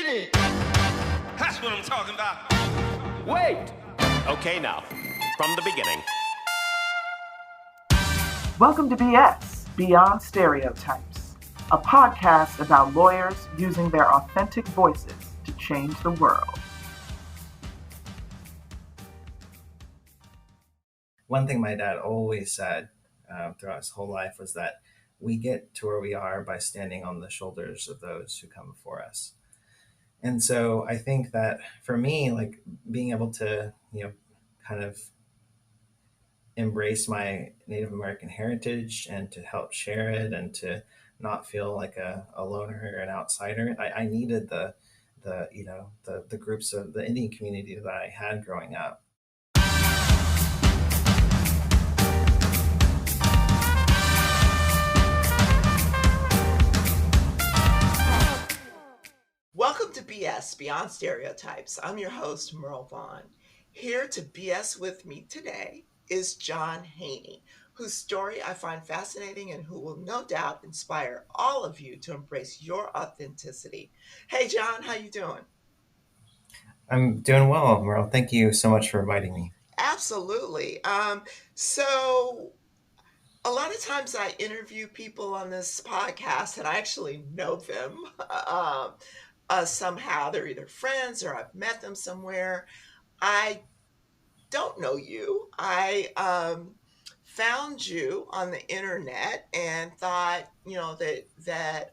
Haney. That's what I'm talking about. Wait! Okay, now, from the beginning. Welcome to BS, Beyond Stereotypes, a podcast about lawyers using their authentic voices to change the world. One thing my dad always said throughout his whole life was that we get to where we are by standing on the shoulders of those who come before us. And so I think that for me, like being able to, kind of embrace my Native American heritage and to help share it and to not feel like a loner or an outsider, I needed the groups of the Indian community that I had growing up. Welcome to BS, Beyond Stereotypes. I'm your host, Merle Vaughn. Here to BS with me today is John Haney, whose story I find fascinating and who will no doubt inspire all of you to embrace your authenticity. Hey, John, how you doing? I'm doing well, Merle. Thank you so much for inviting me. Absolutely. So a lot of times I interview people on this podcast and I actually know them. Somehow they're either friends or I've met them somewhere. I don't know you. I found you on the internet and thought, that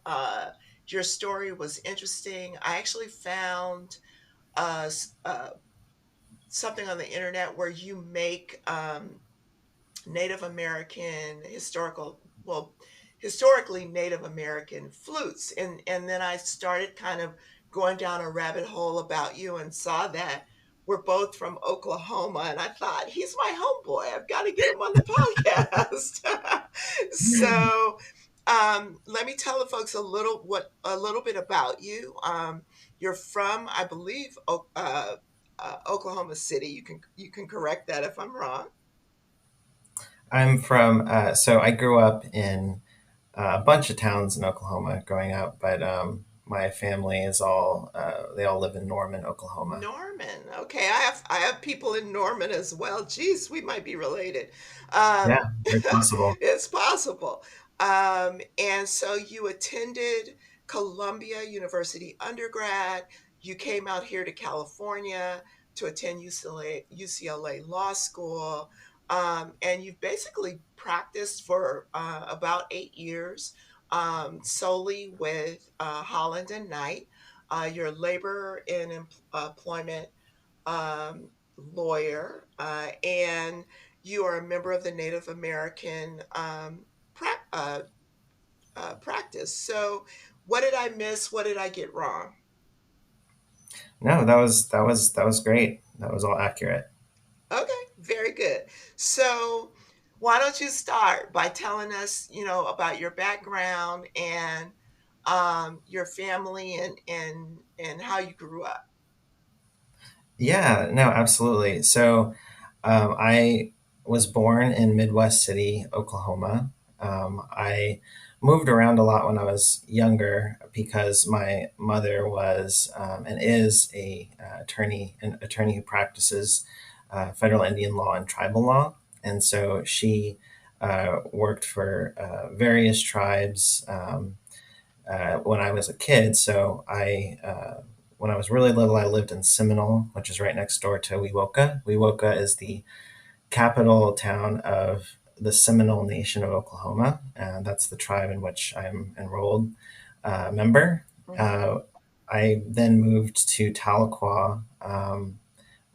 your story was interesting. I actually found something on the internet where you make Native American historically Native American flutes. And then I started kind of going down a rabbit hole about you and saw that we're both from Oklahoma. And I thought, he's my homeboy. I've got to get him on the podcast. So let me tell the folks a little bit about you. You're from, I believe, Oklahoma City. You can correct that if I'm wrong. I'm from, so I grew up in a bunch of towns in Oklahoma growing up, but my family is they all live in Norman, Oklahoma. Norman. Okay. I have people in Norman as well. Geez, we might be related. Yeah, it's possible. It's possible. And so you attended Columbia University undergrad. You came out here to California to attend UCLA Law School. And you've basically practiced for about 8 years solely with Holland Knight. You're a labor and employment lawyer, and you are a member of the Native American practice. So, what did I miss? What did I get wrong? No, that was great. That was all accurate. Okay, very good. So, why don't you start by telling us, about your background and your family and how you grew up? Yeah, no, absolutely. So I was born in Midwest City, Oklahoma. I moved around a lot when I was younger because my mother was and is an attorney who practices federal Indian law and tribal law. And so she worked for various tribes when I was a kid. So when I was really little, I lived in Seminole, which is right next door to Wewoka. Wewoka is the capital town of the Seminole Nation of Oklahoma, and that's the tribe in which I'm enrolled member. I then moved to Tahlequah,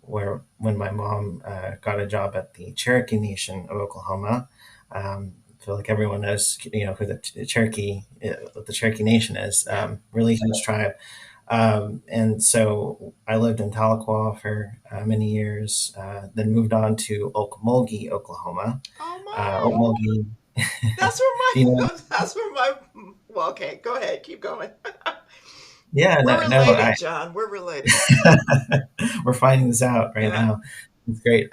where when my mom got a job at the Cherokee Nation of Oklahoma. I feel like everyone knows, who the Cherokee Nation is. Really huge tribe. And so I lived in Tahlequah for many years, then moved on to Okmulgee, Oklahoma. Oh my! Okmulgee. That's where my. Well, okay, go ahead, keep going. Yeah, we're related, John. We're related. We're finding this out right now. It's great.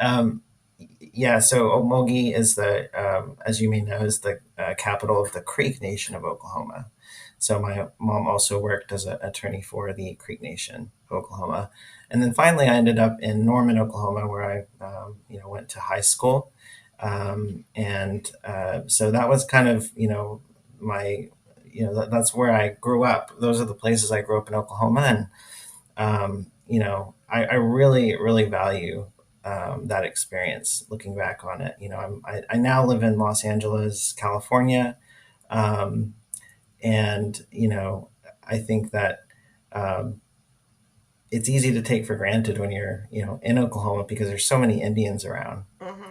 Yeah, so Okmulgee is as you may know, is the capital of the Creek Nation of Oklahoma. So my mom also worked as an attorney for the Creek Nation of Oklahoma. And then finally, I ended up in Norman, Oklahoma, where I went to high school. So that was kind of, my, that's where I grew up. Those are the places I grew up in Oklahoma. And I really, really value that experience looking back on it. I now live in Los Angeles, California. Um, and, I think that um, it's easy to take for granted when you're, in Oklahoma because there's so many Indians around. Hmm.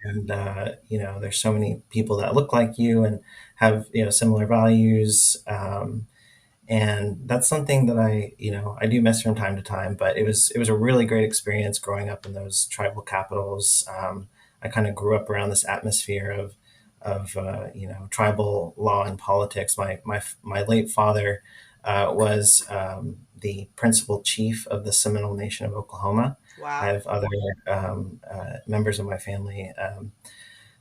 And, there's so many people that look like you and have, similar values. And that's something that I do miss from time to time, but it was a really great experience growing up in those tribal capitals. I kind of grew up around this atmosphere of tribal law and politics. My late father was the principal chief of the Seminole Nation of Oklahoma. I Wow. have other members of my family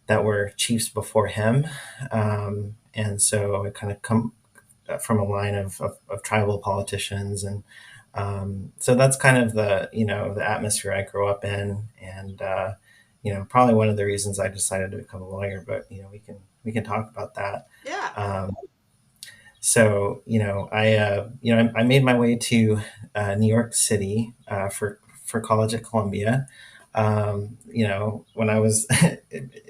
that were chiefs before him, and so I kind of come from a line of tribal politicians, and so that's kind of the atmosphere I grew up in, and probably one of the reasons I decided to become a lawyer. But we can talk about that. Yeah. Um, I made my way to New York City for college at Columbia. When I was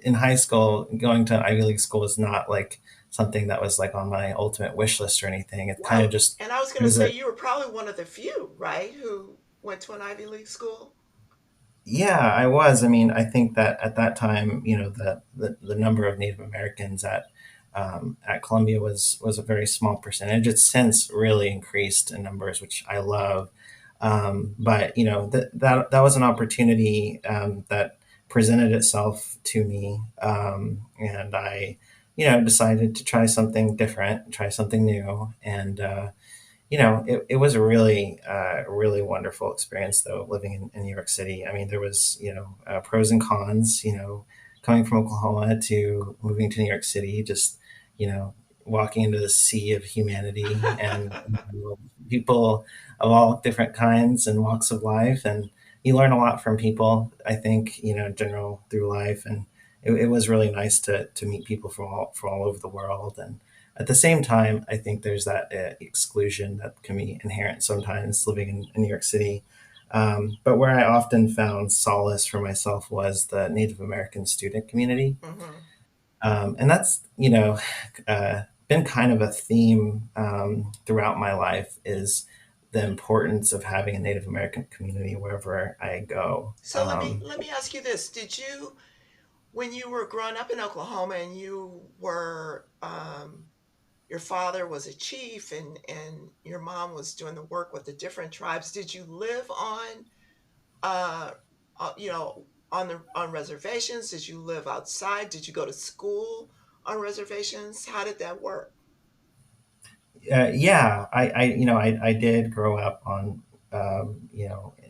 in high school, going to Ivy League school was not like something that was like on my ultimate wish list or anything. It kind of Well, just and I was it going to was a say you were probably one of the few, right, who went to an Ivy League school. Yeah, I was. I mean, I think that at that time, the number of Native Americans at Columbia was a very small percentage. It's since really increased in numbers, which I love. But that was an opportunity that presented itself to me, and I, decided to try something different, try something new, and it was a really wonderful experience though, living in New York City. I mean, there was, pros and cons, coming from Oklahoma to moving to New York City, just, you know, walking into the sea of humanity and people of all different kinds and walks of life. And you learn a lot from people, I think, in general through life. And it was really nice to meet people from all over the world. And at the same time, I think there's that exclusion that can be inherent sometimes living in New York City. But where I often found solace for myself was the Native American student community. Hmm. And that's, been kind of a theme throughout my life is the importance of having a Native American community wherever I go. So let me ask you this: Did you, when you were growing up in Oklahoma, and you were your father was a chief, and your mom was doing the work with the different tribes, did you live on uh, you know, on reservations? Did you live outside? Did you go to school on reservations? How did that work? Yeah, I did grow up on,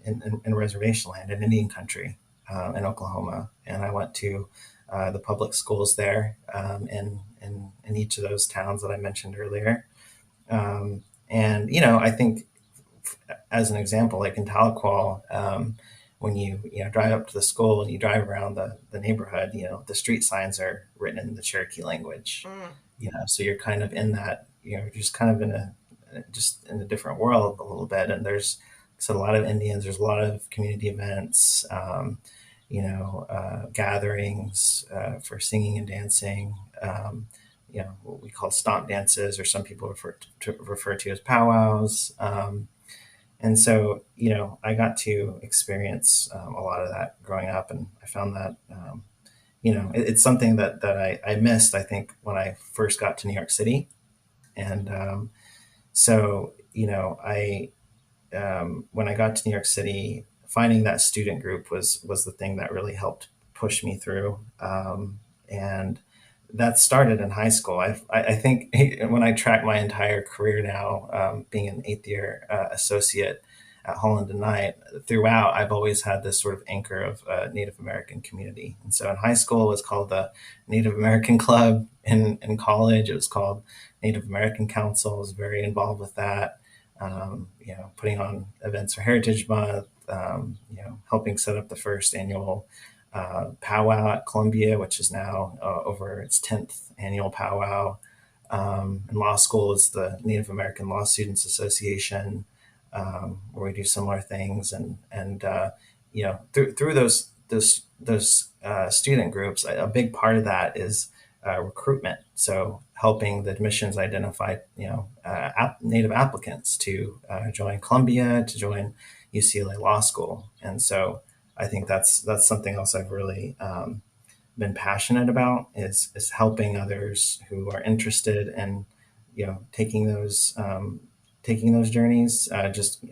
in reservation land in Indian country in Oklahoma, and I went to the public schools there in each of those towns that I mentioned earlier. And I think as an example, like in Tahlequah, when you drive up to the school and you drive around the neighborhood, the street signs are written in the Cherokee language. Mm. So you're kind of in that, just kind of just in a different world a little bit. And there's so a lot of Indians. There's a lot of community events, gatherings for singing and dancing. What we call stomp dances, or some people refer to as powwows. And so, I got to experience a lot of that growing up, and I found that, it's something that I missed, I think, when I first got to New York City. And so, when I got to New York City, finding that student group was the thing that really helped push me through. And that started in high school. I think when I track my entire career now, being an eighth year associate at Holland Knight, throughout, I've always had this sort of anchor of Native American community. And so in high school, it was called the Native American Club. In college, it was called Native American Council is very involved with that. Putting on events for Heritage Month, helping set up the first annual powwow at Columbia, which is now over its 10th annual powwow. And law school is the Native American Law Students Association, where we do similar things. And through those student groups, a big part of that is recruitment. So helping the admissions identify, Native applicants to join Columbia, to join UCLA Law School. And so I think that's something else I've really been passionate about is helping others who are interested in, taking those journeys. Just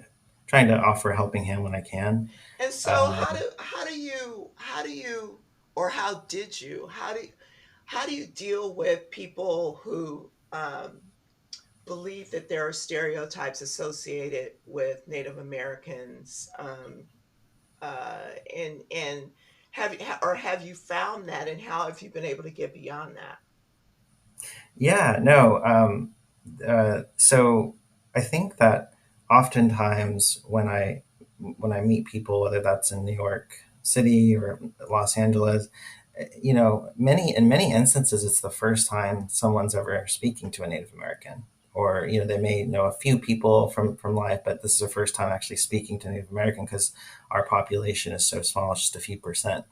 trying to offer a helping hand when I can. And so Uh, how do you or how did you how do you deal with people who believe that there are stereotypes associated with Native Americans, and have you found that, and how have you been able to get beyond that? yeah, no. So I think that oftentimes when I meet people, whether that's in New York City or Los Angeles, in many instances, it's the first time someone's ever speaking to a Native American, or they may know a few people from life, but this is the first time actually speaking to Native American because our population is so small, it's just a few percent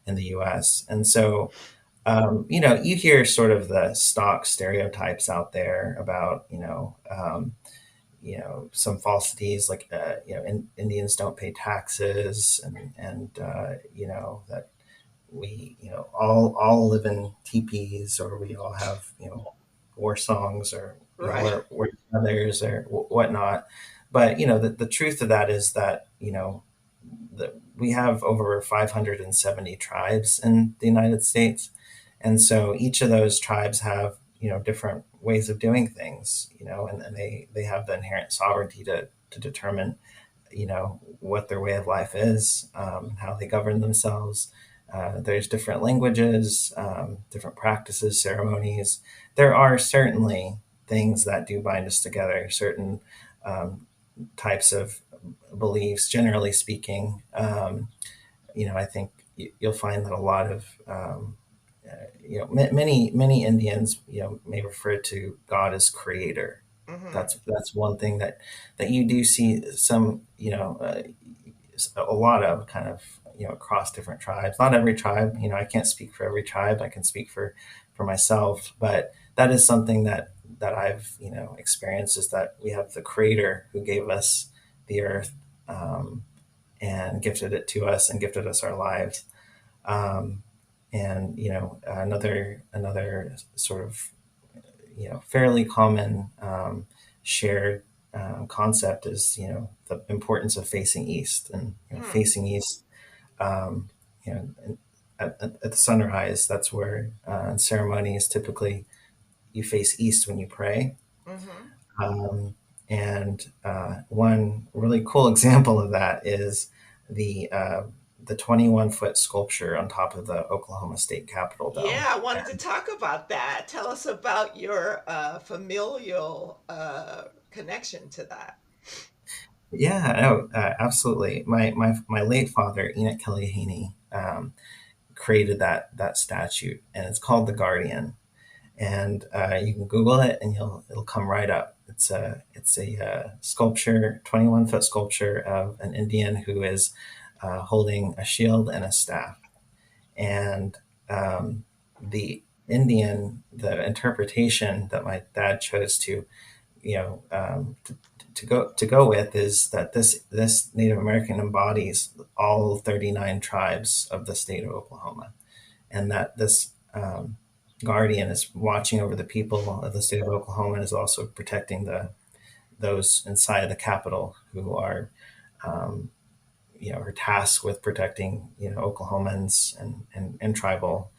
in the U.S. And so you hear sort of the stock stereotypes out there about, some falsities like, Indians don't pay taxes, and that we, all live in teepees, or we all have, war songs, or, Right. we're others, or whatnot. But, the truth of that is that, we have over 570 tribes in the United States. And so each of those tribes have, different ways of doing things, and they have the inherent sovereignty to determine, what their way of life is, how they govern themselves. There's different languages, different practices, ceremonies. There are certainly things that do bind us together, certain um, types of beliefs, generally speaking. I think you'll find that a lot of many Indians may refer to God as creator. Hmm. That's one thing that you do see some a lot of kind of across different tribes. Not every tribe, I can't speak for every tribe. I can speak for myself, but that is something that I've experienced, is that we have the creator who gave us the earth, and gifted it to us and gifted us our lives. Um, and another sort of fairly common shared concept is the importance of facing east, and Hmm. facing east. Um, at the sunrise, that's where in ceremonies typically you face east when you pray. Hmm. Um, and one really cool example of that is the uh, the 21-foot sculpture on top of the Oklahoma State Capitol Yeah, dome. I wanted to talk about that. Tell us about your familial connection to that. Yeah, no, absolutely. My late father, Enoch Kelly Haney, created that statue, and it's called the Guardian. And you can Google it, and it'll come right up. It's a sculpture, 21-foot sculpture of an Indian who is holding a shield and a staff. And the the interpretation that my dad chose to, you know, um, to, to go with is that this Native American embodies all 39 tribes of the state of Oklahoma, and that this guardian is watching over the people of the state of Oklahoma, and is also protecting those inside the Capitol who um, are tasked with protecting Oklahomans and tribal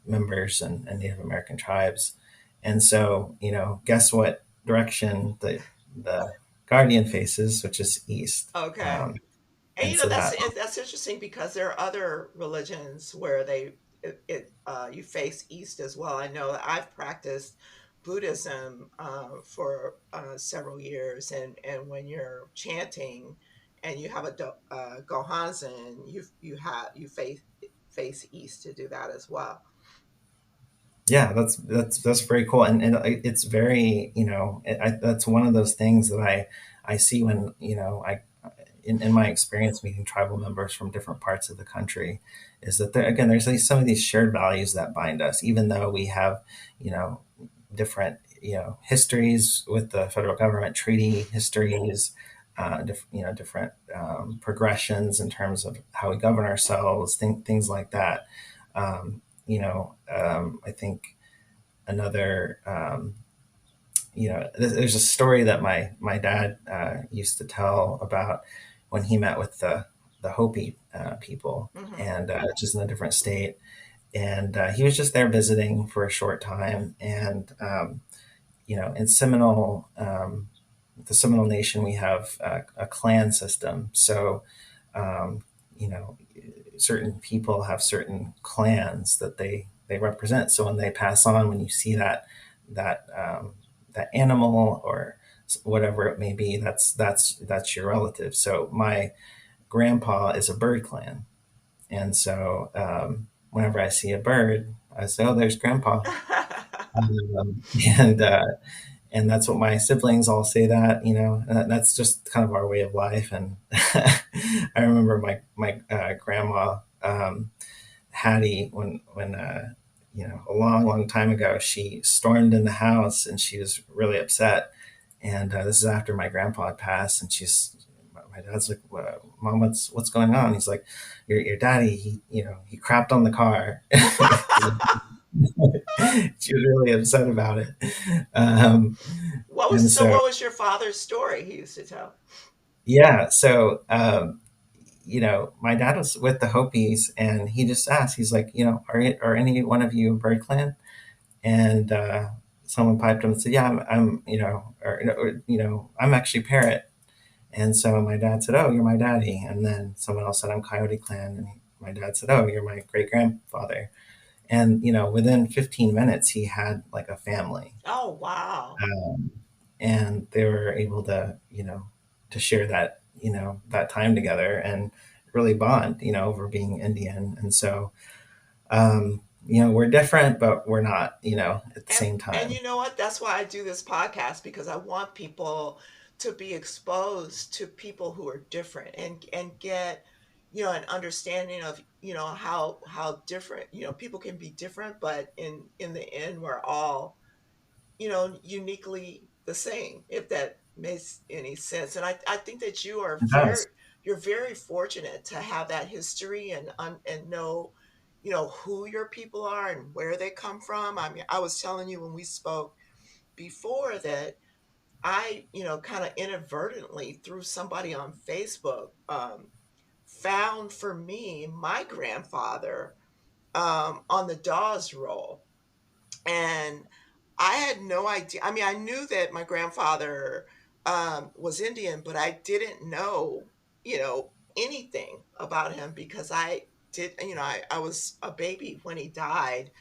members and Native American tribes. And so guess what direction the guardian faces, which is east. Okay. Um, And and so that that's interesting because there are other religions where you face east as well. I know that I've practiced Buddhism for several years, and when you're chanting and you have a gohanzen, you face east to do that as well. Yeah, that's very cool, and it's very, that's one of those things that I see when, I in my experience meeting tribal members from different parts of the country, is that there's like some of these shared values that bind us, even though we have, you know different, histories with the federal government, treaty histories, different progressions in terms of how we govern ourselves, things like that. I think another, there's a story that my dad used to tell about when he met with the Hopi people, Hmm. and just in a different state, and he was just there visiting for a short time, and in Seminole, the Seminole Nation, we have a clan system. So, um, you know, certain people have certain clans that they represent. So when they pass on, when you see that animal or whatever it may be, that's your relative. So my grandpa is a bird clan, and so whenever I see a bird, I say, "Oh, there's grandpa," um, and uh, and that's what my siblings all say, that, and that's just kind of our way of life. And I remember my grandma, Hattie, when a long time ago, she stormed in the house and she was really upset. And this is after my grandpa had passed, and my dad's like, "Mom, what's going on?" He's like, your daddy, he crapped on the car." She was really upset about it. Um, and so, What was your father's story he used to tell? yeah, so, my dad was with the Hopis, and he just asked, he's like, are any one of you Bird Clan? And someone piped him and said, "Yeah, I'm I'm actually Parrot." And so my dad said, "Oh, you're my daddy." And then someone else said, "I'm Coyote Clan." And my dad said, "Oh, you're my great grandfather." And within 15 minutes, he had like a family. Oh, wow. Um, and they were able to, to share that time together and really bond, over being Indian. And so, we're different, but we're not, at the same And time. you know what? That's why I do this podcast, because I want people to be exposed to people who are different, and get, an understanding of, how different, people can be different, but in the end we're all, uniquely the same, if that makes any sense. And I think that It does. you're very fortunate to have that history, and know, who your people are and where they come from. I mean, I was telling you when we spoke before that I, kind of inadvertently, through somebody on Facebook, found for me my grandfather on the Dawes roll. And I had no idea. I mean, I knew that my grandfather was Indian, but I didn't know, anything about him, because I was a baby when he died.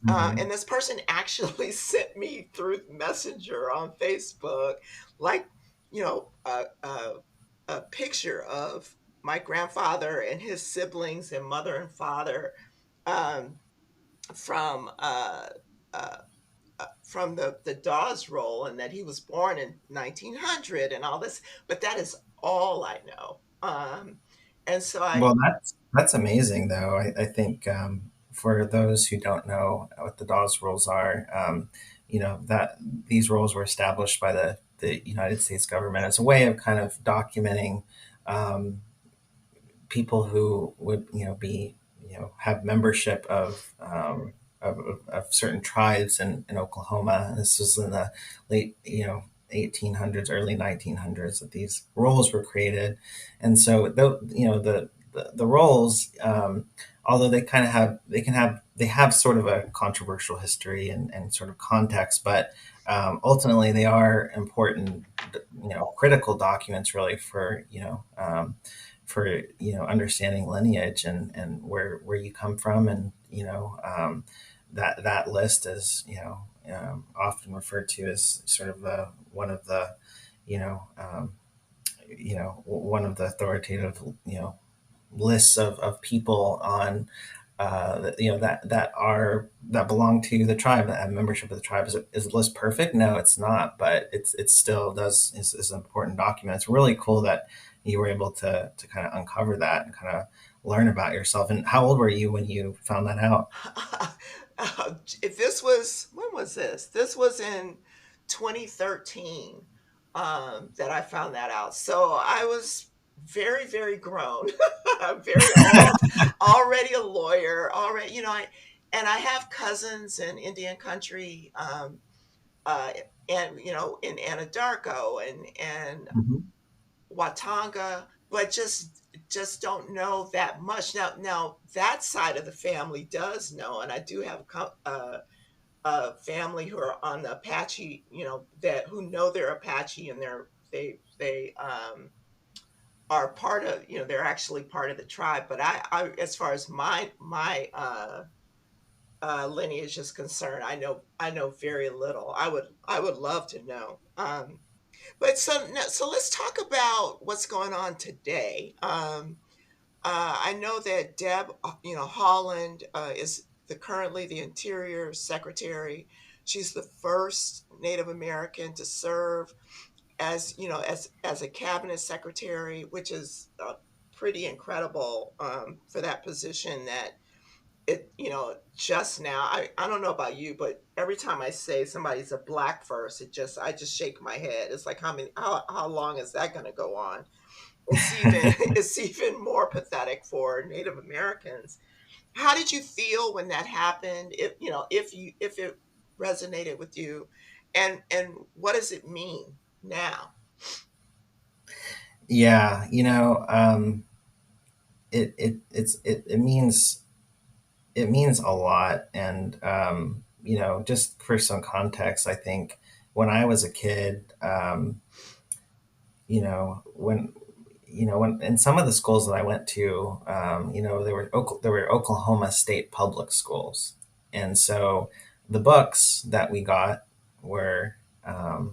Hmm. And this person actually sent me through Messenger on Facebook, like, a picture of my grandfather and his siblings and mother and father, um, from uh, from the Dawes roll, and that he was born in 1900 and all this. But that is all I know. And so I, Well, that's amazing, though. I think, for those who don't know what the Dawes rules are, that these rules were established by the United States government as a way of kind of documenting, um, people who would, be, have membership of certain tribes in Oklahoma. This was in the late, 1800s, early 1900s, that these roles were created. And so, the roles, although they have sort of a controversial history and sort of context, but ultimately they are important, critical documents, really, for understanding lineage, and where you come from, and that list is, often referred to as sort of one of the, you know, um, one of the authoritative, lists of people on, that belong to the tribe, that have membership of the tribe. Is the list perfect? No, it's not, but it still is an important document. It's really cool that you were able to kind of uncover that and kind of learn about yourself. And how old were you when you found that out? If this was, when was this? This was in 2013, that I found that out. So I was very, very grown, very old, already a lawyer, already, and I have cousins in Indian country, uh, and in Anadarko and Mhm. Watanga, but just don't know that much. Now that side of the family does know, and I do have a family who are on the Apache, that who know they're Apache, and they are part of, they're actually part of the tribe. But I as far as my lineage is concerned, I know very little. I would love to know. But so let's talk about what's going on today. I know that Deb, Holland, is currently the Interior Secretary. She's the first Native American to serve as as a cabinet secretary, which is pretty incredible, for that position. That just now, I don't know about you, but every time I say somebody's a black first, I just shake my head. It's like, how long is that going to go on? It's even it's even more pathetic for Native Americans. How did you feel when that happened? If it resonated with you, and what does it mean now? Yeah, it means a lot. And just for some context, I think when I was a kid, when when in some of the schools that I went to, there were Oklahoma State public schools, and so the books that we got were, uh,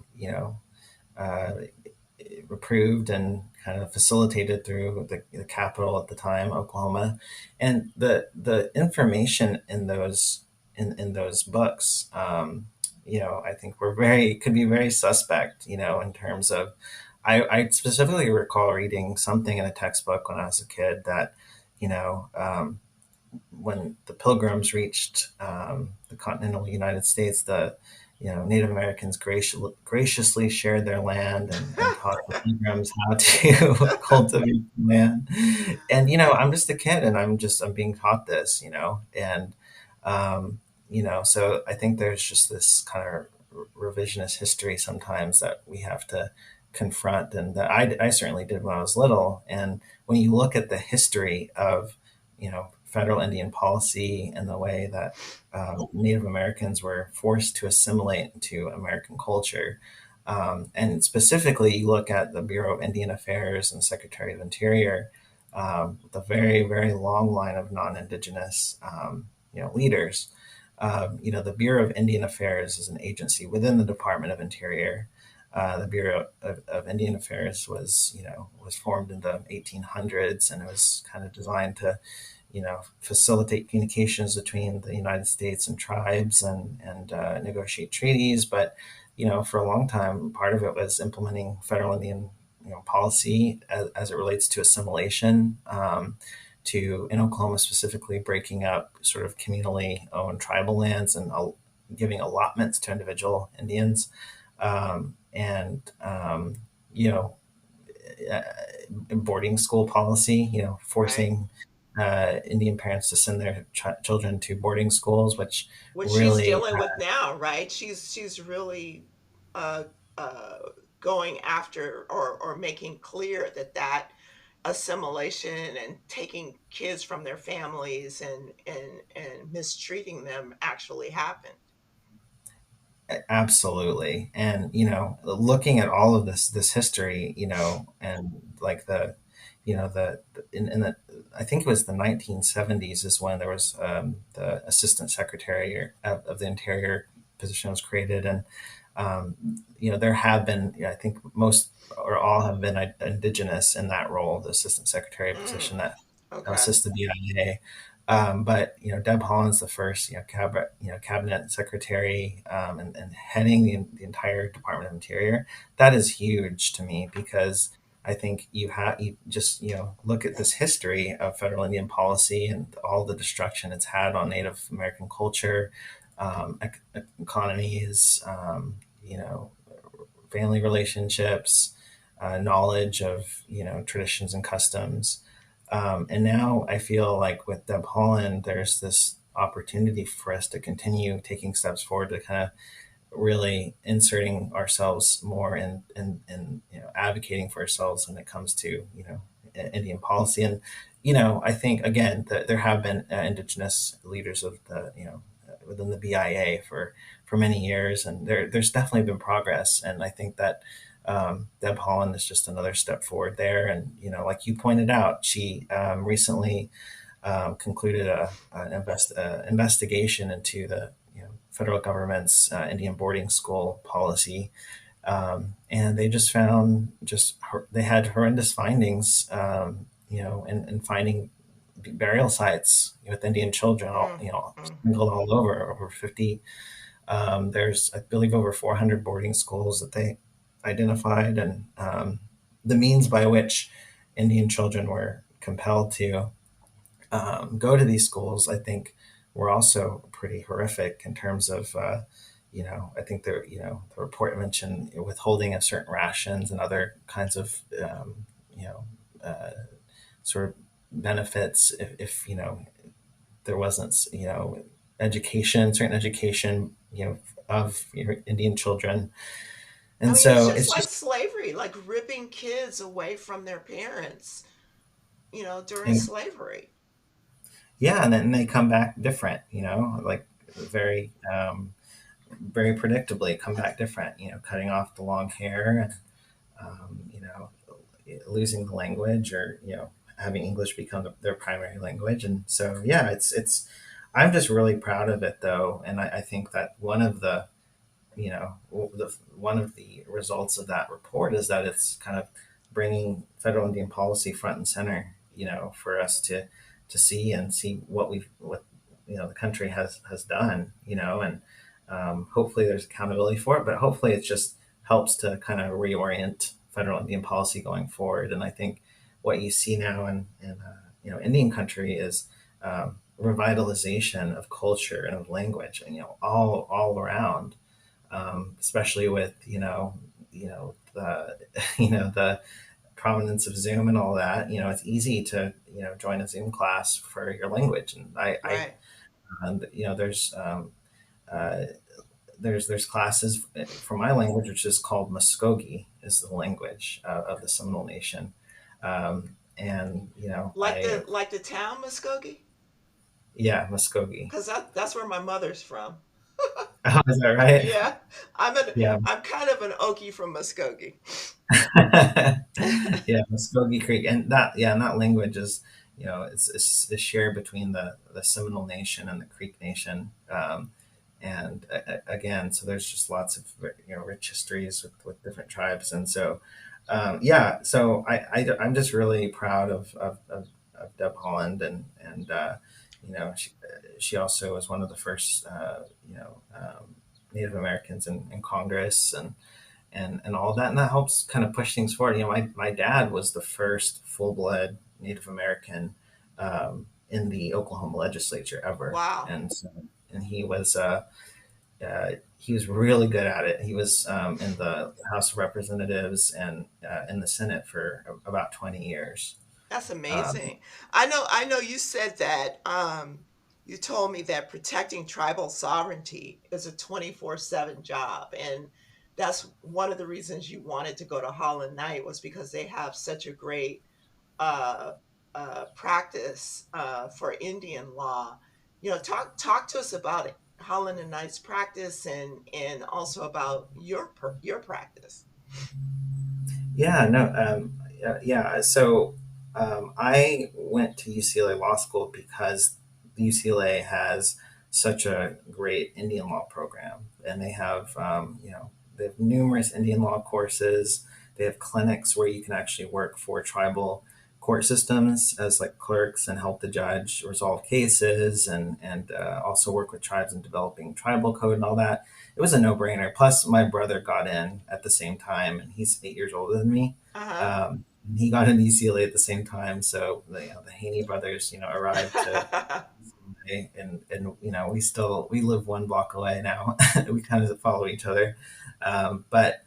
approved and kind of facilitated through the capital at the time, Oklahoma, and the information in those books, I think could be very suspect, in terms of. I specifically recall reading something in a textbook when I was a kid that, you know, um, when the Pilgrims reached, the continental United States, the Native Americans graciously shared their land, and taught the Pilgrims how to cultivate the land. And I'm just a kid, and I'm being taught this, and um, so I think there's just this kind of revisionist history sometimes that we have to confront, and that I certainly did when I was little. And when you look at the history of federal Indian policy and the way that Native Americans were forced to assimilate into American culture. And specifically, you look at the Bureau of Indian Affairs and Secretary of Interior, the very, very long line of non-Indigenous, leaders. The Bureau of Indian Affairs is an agency within the Department of Interior. The Bureau of Indian Affairs was formed in the 1800s, and it was kind of designed to facilitate communications between the United States and tribes, and negotiate treaties. But for a long time, part of it was implementing federal Indian policy as it relates to assimilation. To in Oklahoma specifically, breaking up sort of communally owned tribal lands and giving allotments to individual Indians, and you know boarding school policy, Right. forcing Indian parents to send their children to boarding schools, which Which she's really, dealing with now, right? She's really uh, uh, going after, or making clear that assimilation and taking kids from their families and mistreating them actually happened. absolutely. And looking at all of this history, and like in the I think it was the 1970s is when there was the assistant secretary of the interior position was created, and there have been, I think most or all have been indigenous in that role, the assistant secretary Mm, position that okay. assists the BIA. But Deb Haaland's the first cabinet secretary, and heading the entire Department of Interior. That is huge to me because I think you just look at this history of federal Indian policy and all the destruction it's had on Native American culture, economies, family relationships, knowledge of traditions and customs. And now I feel like with Deb Holland, there's this opportunity for us to continue taking steps forward to kind of really inserting ourselves more in advocating for ourselves when it comes to Indian policy. And I think again that there have been indigenous leaders of the within the BIA for many years, and there's definitely been progress. And I think that Deb Holland is just another step forward there. And like you pointed out, she recently concluded an investigation into the federal government's Indian boarding school policy, and they just found they had horrendous findings, in finding burial sites with Indian children, Mm, mm. sprinkled all over 50. There's, I believe, over 400 boarding schools that they identified, and the means by which Indian children were compelled to go to these schools, I think, were also pretty horrific in terms of, I think the report mentioned withholding of certain rations and other kinds of, you know, uh, sort of benefits if there wasn't, certain education, of Indian children. I And mean, it's so just it's like just, slavery, like ripping kids away from their parents, during and slavery. yeah, and then they come back different, like very, very predictably come back different, cutting off the long hair and, losing the language or, having English become their primary language. And so, yeah, I'm just really proud of it though. And I think that one of the results of that report is that it's kind of bringing federal Indian policy front and center, for us to see what the country has done, and hopefully there's accountability for it, but hopefully it just helps to kind of reorient federal Indian policy going forward. And I think what you see now in Indian country is revitalization of culture and of language, and all around, especially with the the prominence of Zoom and all that. It's easy to join a Zoom class for your language, and I Right. and uh, there's classes for my language, which is called Muskogee, is the language of the Seminole Nation, and I Like the town Muskogee, yeah, Muskogee. because that's where my mother's from. Oh, is that right? Yeah, I'm an Yeah. I'm kind of an Okie from Muskogee. Yeah, Muskogee Creek, and that language is, it's shared between the Seminole Nation and the Creek Nation, and again, so there's just lots of rich histories with different tribes, and so yeah, so I'm just really proud of Deb Holland, and she also was one of the first Native Americans in Congress, and all that, and that helps kind of push things forward. My dad was the first full blood Native American in the Oklahoma legislature ever, Wow. and he was really good at it. He was in the House of Representatives and in the Senate for about 20 years. That's Um, amazing. I know you said that you told me that protecting tribal sovereignty is a 24/7 job, and that's one of the reasons you wanted to go to Holland Knight was because they have such a great uh, practice for Indian law. Talk to us about it, Holland and Knight's practice, and also about your practice. yeah, no, yeah. So I went to UCLA Law School because UCLA has such a great Indian law program, and they have numerous Indian law courses. They have clinics where you can actually work for tribal court systems as like clerks and help the judge resolve cases, and also work with tribes in developing tribal code and all that. It was a no brainer. Plus, my brother got in at the same time, and he's 8 years older than me. Um, he got into UCLA at the same time, so the Haney brothers, arrived to Uh-huh. UCLA, and we live 1 block away now. We kind of follow each other, but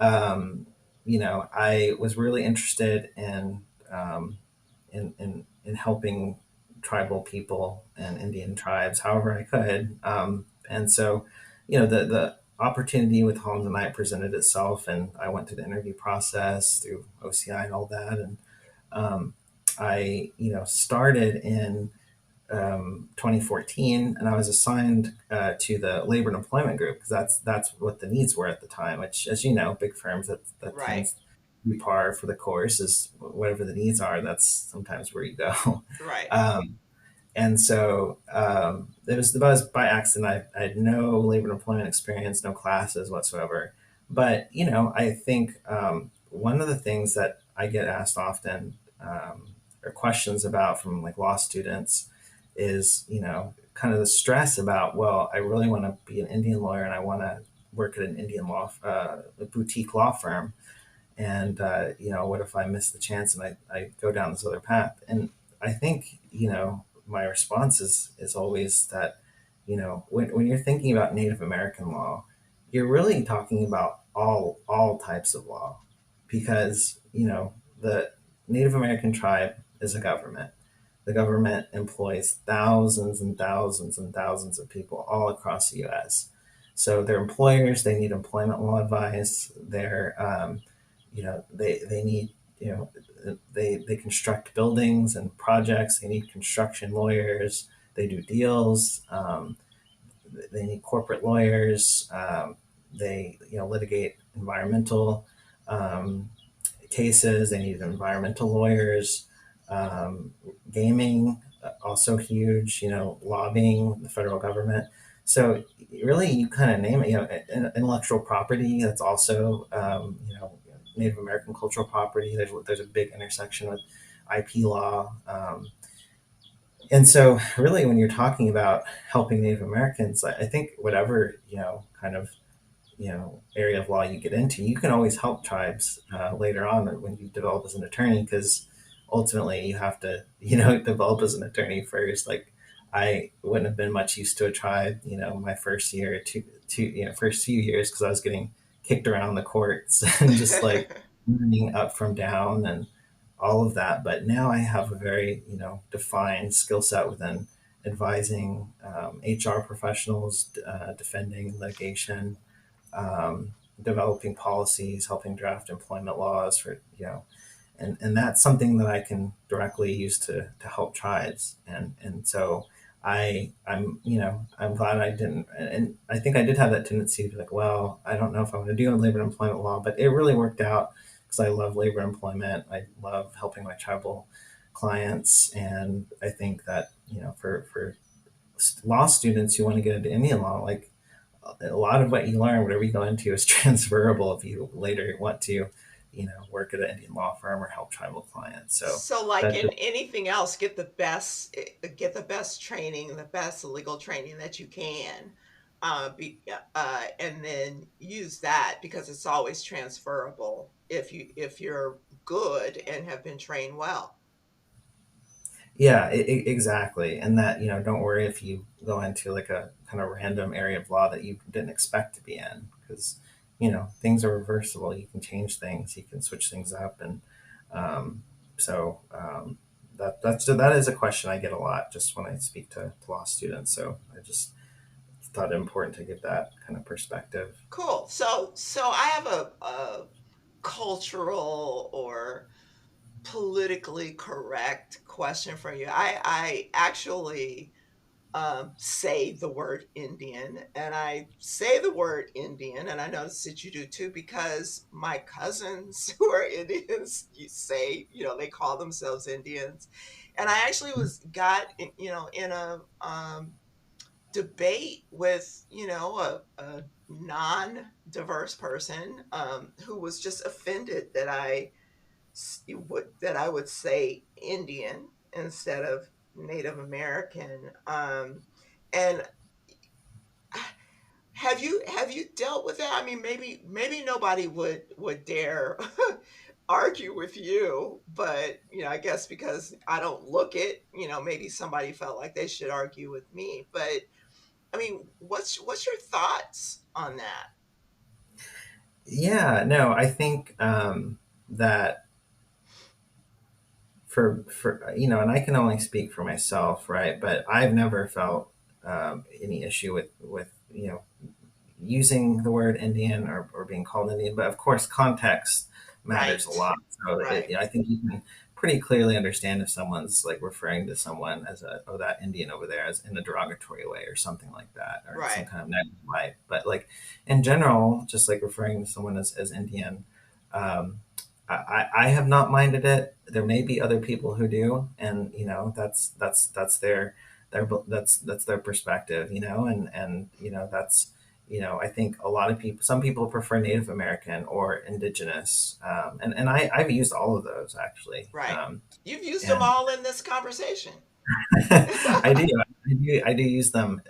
um, I was really interested um, in helping tribal people and Indian tribes however I could. And so, the opportunity with Holland Knight presented itself, and I went through the interview process through OCI and all that. And um, I, started in 2014, and I was assigned to the labor and employment group because that's what the needs were at the time. Which, as you know, big firms that Right, tends to be par for the course is whatever the needs are. That's sometimes where you go. right. Um, and so it was by accident. I had no labor and employment experience, no classes whatsoever. But I think one of the things that I get asked often, or questions about from like law students, is kind of the stress about, well, I really want to be an Indian lawyer and I want to work at an Indian a boutique law firm, and what if I miss the chance and I go down this other path? And I think my response is always that when you're thinking about Native American law, you're really talking about all types of law, because the Native American tribe is a government. The government employs thousands and thousands and thousands of people all across the U.S. So their employers, they need employment law advice. They need, they construct buildings and projects. They need construction lawyers. They do deals. They need corporate lawyers. They litigate environmental um, cases. They need environmental lawyers. Gaming, also huge. Lobbying the federal government. So really, you kind of name it. Intellectual property. That's also Native American cultural property. There's a big intersection with IP law. And so, really, when you're talking about helping Native Americans, I think whatever kind of area of law you get into, you can always help tribes later on when you develop as an attorney, because ultimately you have to develop as an attorney first. Like, I wouldn't have been much use to a tribe my first year or first few years, because I was getting kicked around the courts and just like moving up from down and all of that. But now I have a very defined skill set within advising HR professionals, defending litigation, um, developing policies, helping draft employment laws for and that's something that I can directly use to help tribes. And so I'm glad I didn't. And I think I did have that tendency to be like, well, I don't know if I want to do labor and employment law, but it really worked out because I love labor and employment. I love helping my tribal clients, and I think that for law students who want to get into Indian law, like, a lot of what you learn, whatever you go into, is transferable if you later want to, work at an Indian law firm or help tribal clients. So So, like that in just, anything else, get the best training, the best legal training that you can, and then use that because it's always transferable if you're good and have been trained well. yeah, exactly. And that, don't worry if you go into like a kind of random area of law that you didn't expect to be in, because, things are reversible. You can change things, you can switch things up. And um, so that is a question I get a lot just when I speak to law students. So I just thought it important to give that kind of perspective. Cool. So I have a cultural or politically correct question for you. I actually say the word Indian. And I say the word Indian, and I notice that you do too, because my cousins who are Indians, you say, they call themselves Indians. And I actually got, in a debate with, a non-diverse person who was just offended that I would say Indian instead of Native American. And have you dealt with that? I mean, maybe nobody would dare argue with you, but I guess because I don't look it, maybe somebody felt like they should argue with me. But I mean, what's your thoughts on that? Yeah, no, I think that for and I can only speak for myself, right? But I've never felt any issue with using the word Indian or being called Indian. But of course, context matters a Right, lot. So right, I think you can pretty clearly understand if someone's like referring to someone as that Indian over there as in a derogatory way or something like that, or in some right. kind of negative light. But like in general, just like referring to someone as Indian, um, I have not minded it. There may be other people who do, and that's that's their perspective, and that's I think a lot of people, some people prefer Native American or Indigenous, and I've used all of those actually, Right. You've used them and all in this conversation. I do use them.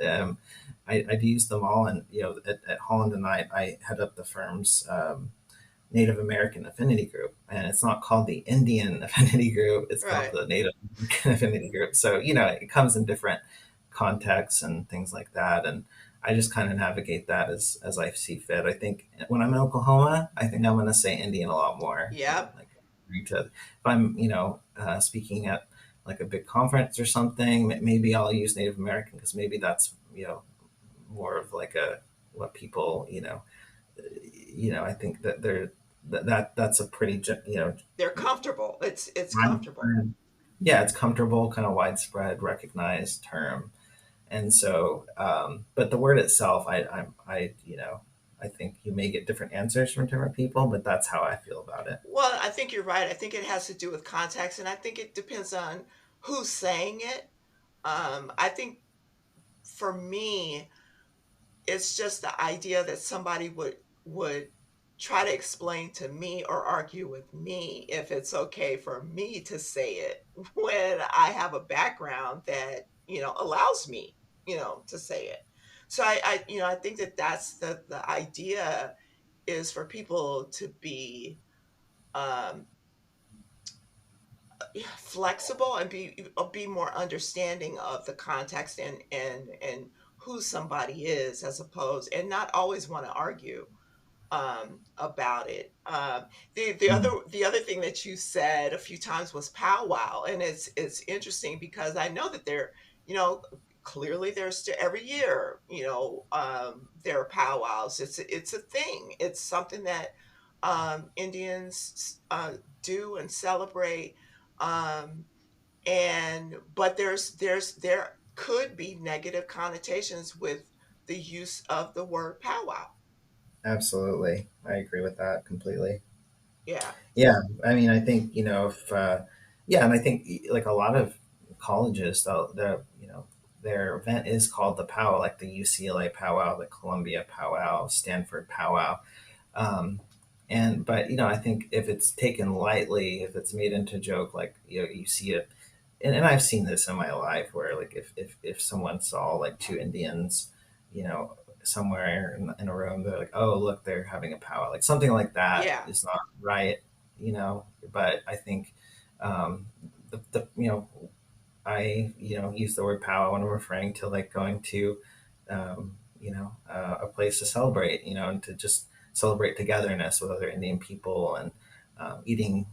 I do use them all, and at Holland and Knight, I head up the firm's Native American Affinity Group, and it's not called the Indian Affinity Group; it's called Right. the Native American Affinity Group. So it comes in different contexts and things like that, and I just kind of navigate that as I see fit. I think when I'm in Oklahoma, I think I'm going to say Indian a lot more. Yep. Like if I'm speaking at like a big conference or something, maybe I'll use Native American because maybe that's more of like a what people I think that that's a pretty They're comfortable. It's comfortable. widespread, yeah, it's comfortable, kind of widespread, recognized term, and so but the word itself, I think you may get different answers from different people, but that's how I feel about it. Well, I think you're right. I think it has to do with context, and I think it depends on who's saying it. I think for me, it's just the idea that somebody would try to explain to me or argue with me if it's okay for me to say it when I have a background that allows me to say it. So I think that that's the idea is for people to be um, flexible and be more understanding of the context and who somebody is, as opposed and not always want to argue about it. The other thing that you said a few times was powwow, and it's interesting because I know that you know clearly there's still every year there are powwows. It's a thing. It's something that Indians do and celebrate. Um, and but there could be negative connotations with the use of the word powwow. Absolutely, I agree with that completely. Yeah. Yeah, I mean, I think if yeah, and I think like a lot of colleges, their event is called the powwow, like the UCLA powwow, the Columbia powwow, Stanford powwow. Um, and but I think if it's taken lightly, if it's made into a joke, like you see it, and I've seen this in my life where like if someone saw like two Indians, you know, somewhere in a room, they're like, oh look, they're having a powwow, like something like that Yeah. is not right, But I think the I use the word powwow when I'm referring to like going to a place to celebrate, and to just celebrate togetherness with other Indian people, and eating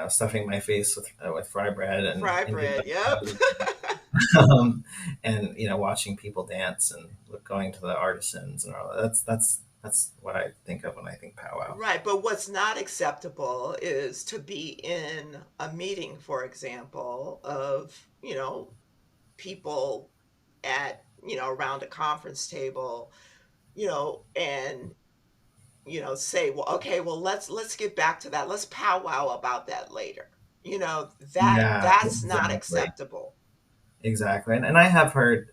stuffing my face with fry bread and Fry Indian bread. Yep. vegetables, and watching people dance and going to the artisans and all that. That's what I think of when I think powwow. Right. But what's not acceptable is to be in a meeting, for example, of, people at, around a conference table, and, say, well, okay, well, let's get back to that. Let's powwow about that later. Yeah, That's not exactly. acceptable. Exactly. And I have heard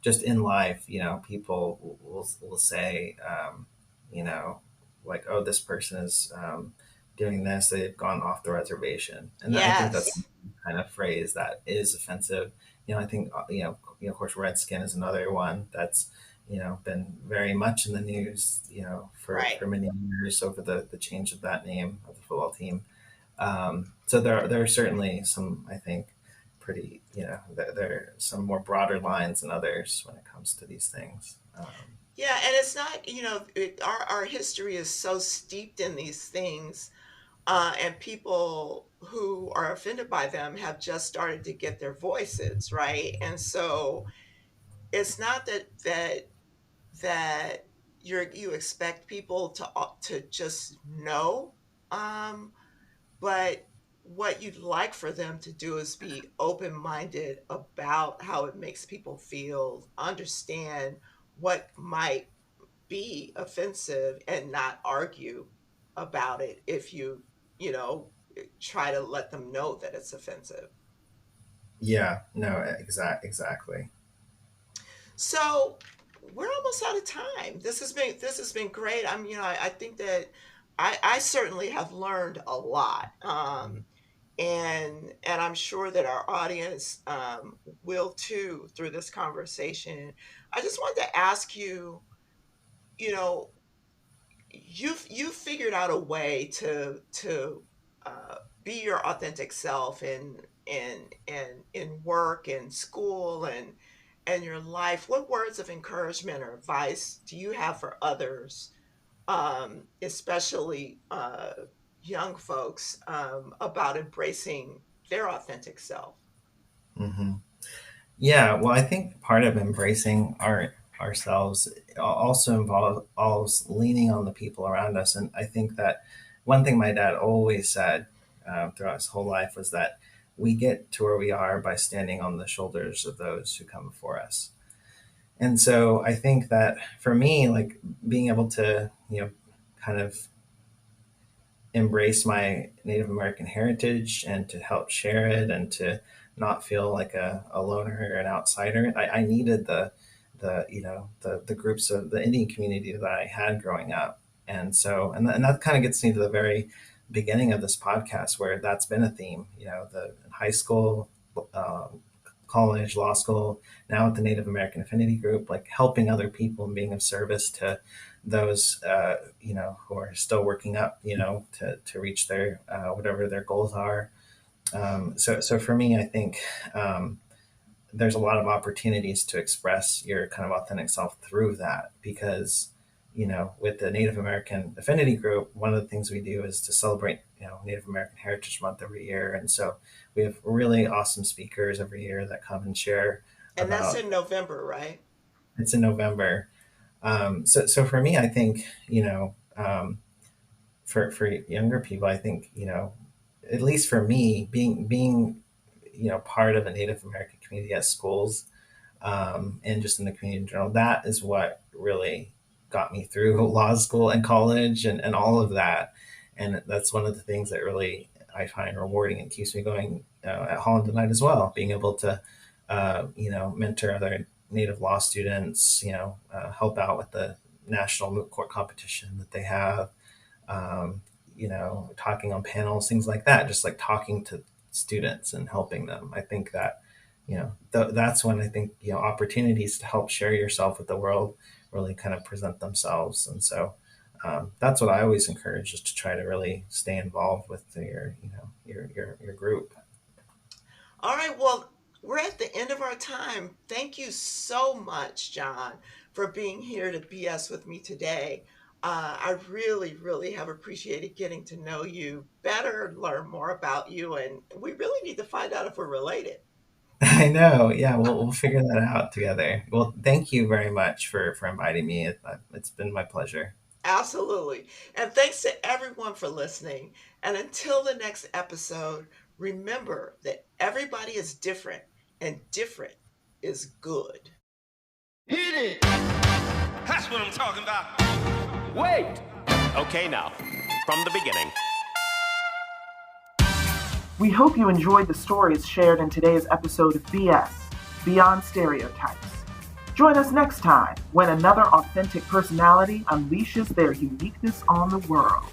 just in life, people will say, you know, like, oh, this person is doing this, they've gone off the reservation. And I think that's Yes. kind of phrase that is offensive. I think, of course, Redskin is another one that's, been very much in the news, Right. for many years over the change of that name of the football team. So there are certainly some, I think, pretty, there are some more broader lines than others when it comes to these things. Yeah, and it's not, our history is so steeped in these things, and people who are offended by them have just started to get their voices, right? And so it's not that you expect people to just know, um, but what you'd like for them to do is be open-minded about how it makes people feel, understand what might be offensive, and not argue about it if you know, try to let them know that it's offensive. Yeah, no, exactly. So we're almost out of time. This has been great. I think that I certainly have learned a lot. And I'm sure that our audience will too through this conversation. I just wanted to ask you, you know, you've figured out a way to be your authentic self in work and school and your life. What words of encouragement or advice do you have for others, especially young folks, about embracing their authentic self? Hmm. Yeah, well, I think part of embracing ourselves also involves leaning on the people around us. And I think that one thing my dad always said throughout his whole life was that we get to where we are by standing on the shoulders of those who come before us. And so I think that for me, like being able to, kind of embrace my Native American heritage and to help share it and to not feel like a loner or an outsider. I needed the groups of the Indian community that I had growing up. And so, and that kind of gets me to the very beginning of this podcast where that's been a theme, the high school, uh, college, law school, now at the Native American Affinity Group, like helping other people and being of service to those, who are still working up, to reach their, whatever their goals are. So for me, I think there's a lot of opportunities to express your kind of authentic self through that because, with the Native American Affinity Group, one of the things we do is to celebrate, Native American Heritage Month every year. And so we have really awesome speakers every year that come and share And that's about in November, right? it's in November. So for me, I think, for younger people, I think, at least for me, being part of a Native American community at schools, and just in the community in general, that is what really got me through law school and college and all of that. And that's one of the things that really I find rewarding and keeps me going at Holland Knight as well, being able to, mentor other Native law students, help out with the national moot court competition that they have, talking on panels, things like that, just like talking to students and helping them. I think that, that's when I think, opportunities to help share yourself with the world really kind of present themselves. And so that's what I always encourage is to try to really stay involved with your group. All right, well, we're at the end of our time. Thank you so much, John, for being here to BS with me today. I really, really have appreciated getting to know you better, learn more about you, and we really need to find out if we're related. I know. Yeah, we'll figure that out together. Well, thank you very much for inviting me. It's been my pleasure. Absolutely. And thanks to everyone for listening. And until the next episode, remember that everybody is different, and different is good. Hit it! That's what I'm talking about. Wait! Okay, now, from the beginning. We hope you enjoyed the stories shared in today's episode of BS, Beyond Stereotypes. Join us next time when another authentic personality unleashes their uniqueness on the world.